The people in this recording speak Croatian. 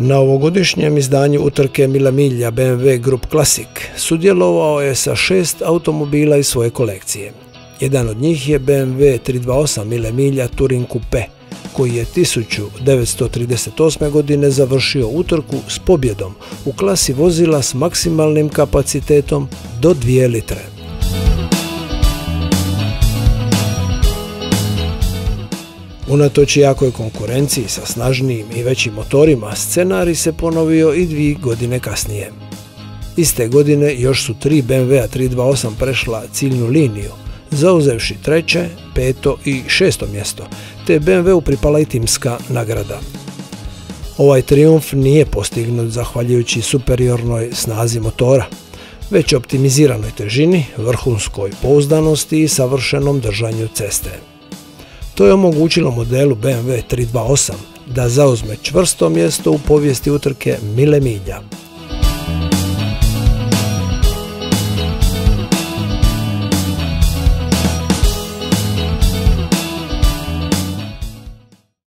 Na ovogodišnjem izdanju utrke Mile milja BMW Group Classic sudjelovao je sa 6 automobila iz svoje kolekcije. Jedan od njih je BMW 328 Mile milja Touring Coupe, koji je 1938. godine završio utrku s pobjedom u klasi vozila s maksimalnim kapacitetom do 2 litre. Unatoč jakoj konkurenciji sa snažnijim i većim motorima, scenarij se ponovio i 2 godine kasnije. Iste godine još su 3 BMW 328 prešla ciljnu liniju, zauzevši 3., 5. i 6. mjesto, te BMW-u pripala i timska nagrada. Ovaj trijumf nije postignut zahvaljujući superiornoj snazi motora, već optimiziranoj težini, vrhunskoj pouzdanosti i savršenom držanju ceste. To je omogućilo modelu BMW 328 da zauzme čvrsto mjesto u povijesti utrke Mile milja.